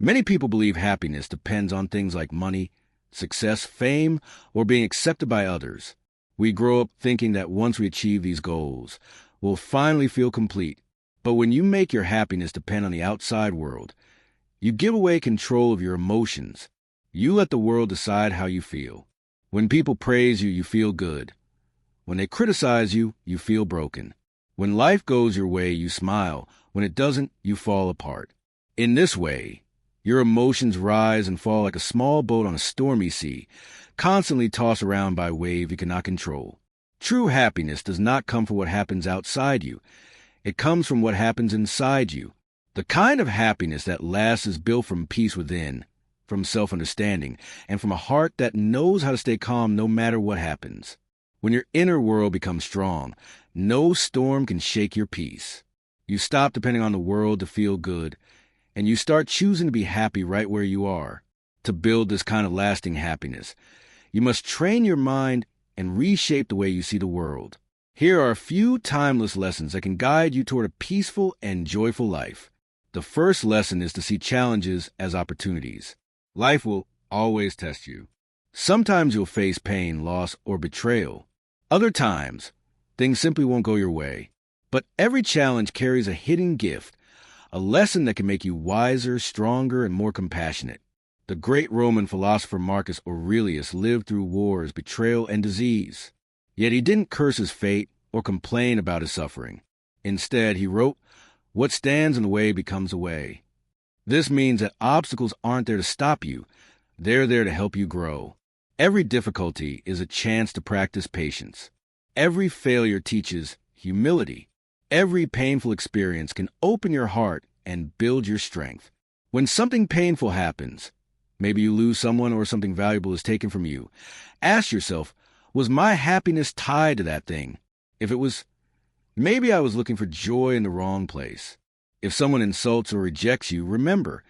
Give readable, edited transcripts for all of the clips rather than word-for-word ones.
Many people believe happiness depends on things like money, success, fame, or being accepted by others. We grow up thinking that once we achieve these goals, we'll finally feel complete. But when you make your happiness depend on the outside world, you give away control of your emotions. You let the world decide how you feel. When people praise you, you feel good. When they criticize you, you feel broken. When life goes your way, you smile. When it doesn't, you fall apart. In this way, your emotions rise and fall like a small boat on a stormy sea, constantly tossed around by a wave you cannot control. True happiness does not come from what happens outside you. It comes from what happens inside you. The kind of happiness that lasts is built from peace within, from self-understanding, and from a heart that knows how to stay calm no matter what happens. When your inner world becomes strong, no storm can shake your peace. You stop depending on the world to feel good, and you start choosing to be happy right where you are. To build this kind of lasting happiness, you must train your mind and reshape the way you see the world. Here are a few timeless lessons that can guide you toward a peaceful and joyful life. The first lesson is to see challenges as opportunities. Life will always test you. Sometimes you'll face pain, loss, or betrayal. Other times, things simply won't go your way. But every challenge carries a hidden gift, a lesson that can make you wiser, stronger, and more compassionate. The great Roman philosopher Marcus Aurelius lived through wars, betrayal, and disease. Yet he didn't curse his fate or complain about his suffering. Instead, he wrote, "What stands in the way becomes a way." This means that obstacles aren't there to stop you. They're there to help you grow. Every difficulty is a chance to practice patience. Every failure teaches humility. Every painful experience can open your heart and build your strength. When something painful happens, maybe you lose someone or something valuable is taken from you, ask yourself, was my happiness tied to that thing? If it was, maybe I was looking for joy in the wrong place. If someone insults or rejects you, remember,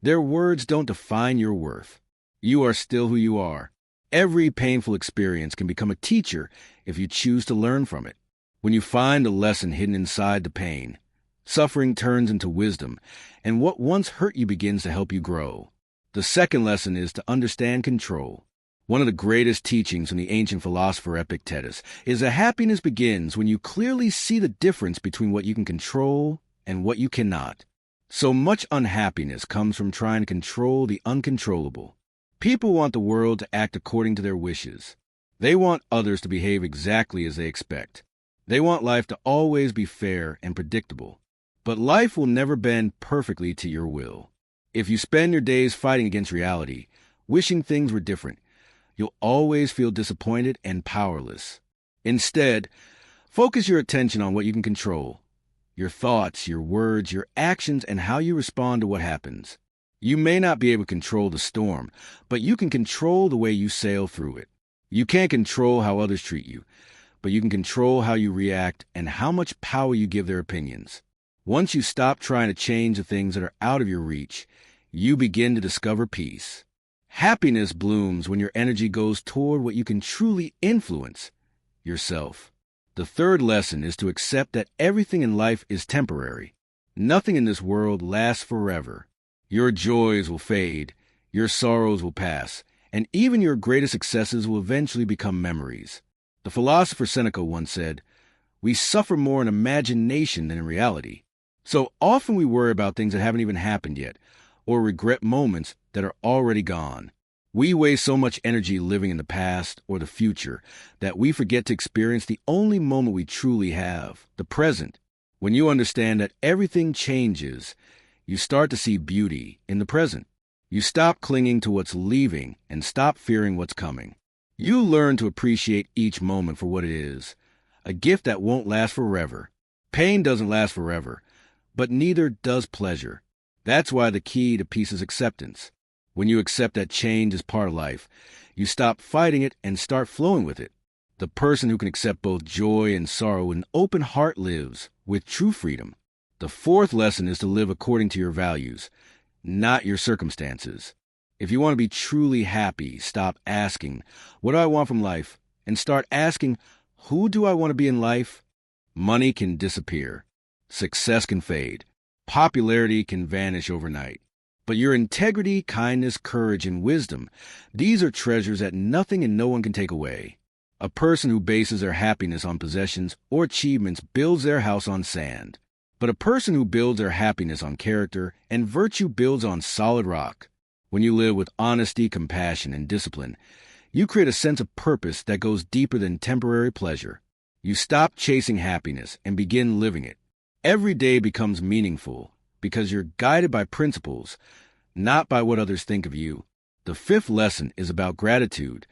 their words don't define your worth. You are still who you are. Every painful experience can become a teacher if you choose to learn from it. When you find a lesson hidden inside the pain, suffering turns into wisdom, and what once hurt you begins to help you grow. The second lesson is to understand control. One of the greatest teachings from the ancient philosopher Epictetus is that happiness begins when you clearly see the difference between what you can control and what you cannot. So much unhappiness comes from trying to control the uncontrollable. People want the world to act according to their wishes. They want others to behave exactly as they expect. They want life to always be fair and predictable. But life will never bend perfectly to your will. If you spend your days fighting against reality, wishing things were different, you'll always feel disappointed and powerless. Instead, focus your attention on what you can control. Your thoughts, your words, your actions, and how you respond to what happens. You may not be able to control the storm, but you can control the way you sail through it. You can't control how others treat you, but you can control how you react and how much power you give their opinions. Once you stop trying to change the things that are out of your reach, you begin to discover peace. Happiness blooms when your energy goes toward what you can truly influence, yourself. The third lesson is to accept that everything in life is temporary. Nothing in this world lasts forever. Your joys will fade, your sorrows will pass, and even your greatest successes will eventually become memories. The philosopher Seneca once said, "We suffer more in imagination than in reality." So often we worry about things that haven't even happened yet, or regret moments that are already gone. We waste so much energy living in the past or the future that we forget to experience the only moment we truly have, the present. When you understand that everything changes, you start to see beauty in the present. You stop clinging to what's leaving and stop fearing what's coming. You learn to appreciate each moment for what it is, a gift that won't last forever. Pain doesn't last forever, but neither does pleasure. That's why the key to peace is acceptance. When you accept that change is part of life, you stop fighting it and start flowing with it. The person who can accept both joy and sorrow with an open heart lives with true freedom. The fourth lesson is to live according to your values, not your circumstances. If you want to be truly happy, stop asking, "What do I want from life?" and start asking, "Who do I want to be in life?" Money can disappear. Success can fade. Popularity can vanish overnight. But your integrity, kindness, courage, and wisdom, these are treasures that nothing and no one can take away. A person who bases their happiness on possessions or achievements builds their house on sand. But a person who builds their happiness on character and virtue builds on solid rock. When you live with honesty, compassion, and discipline, you create a sense of purpose that goes deeper than temporary pleasure. You stop chasing happiness and begin living it. Every day becomes meaningful because you're guided by principles, not by what others think of you. The fifth lesson is about gratitude,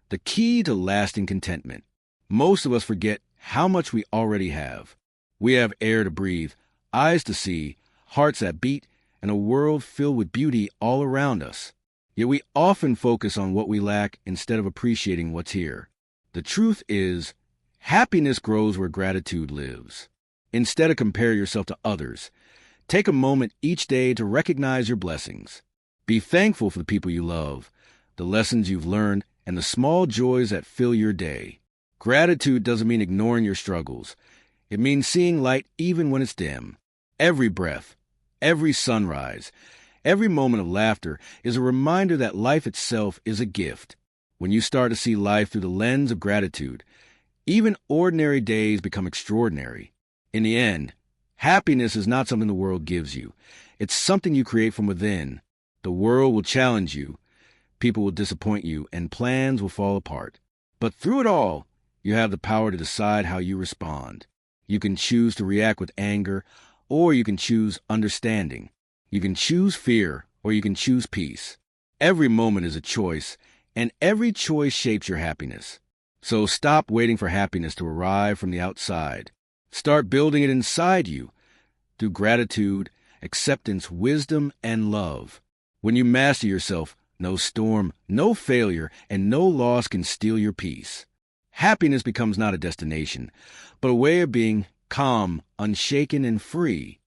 the key to lasting contentment. Most of us forget how much we already have. We have air to breathe, eyes to see, hearts that beat, and a world filled with beauty all around us. Yet we often focus on what we lack instead of appreciating what's here. The truth is, happiness grows where gratitude lives. Instead of compare yourself to others, take a moment each day to recognize your blessings. Be thankful for the people you love, the lessons you've learned, and the small joys that fill your day. Gratitude doesn't mean ignoring your struggles. It means seeing light even when it's dim. Every breath, every sunrise, every moment of laughter is a reminder that life itself is a gift. When you start to see life through the lens of gratitude, even ordinary days become extraordinary. In the end, happiness is not something the world gives you. It's something you create from within. The world will challenge you, people will disappoint you, and plans will fall apart. But through it all, you have the power to decide how you respond. You can choose to react with anger, or you can choose understanding. You can choose fear, or you can choose peace. Every moment is a choice, and every choice shapes your happiness. So stop waiting for happiness to arrive from the outside. Start building it inside you through gratitude, acceptance, wisdom, and love. When you master yourself, no storm, no failure, and no loss can steal your peace. Happiness becomes not a destination, but a way of being calm, unshaken, and free.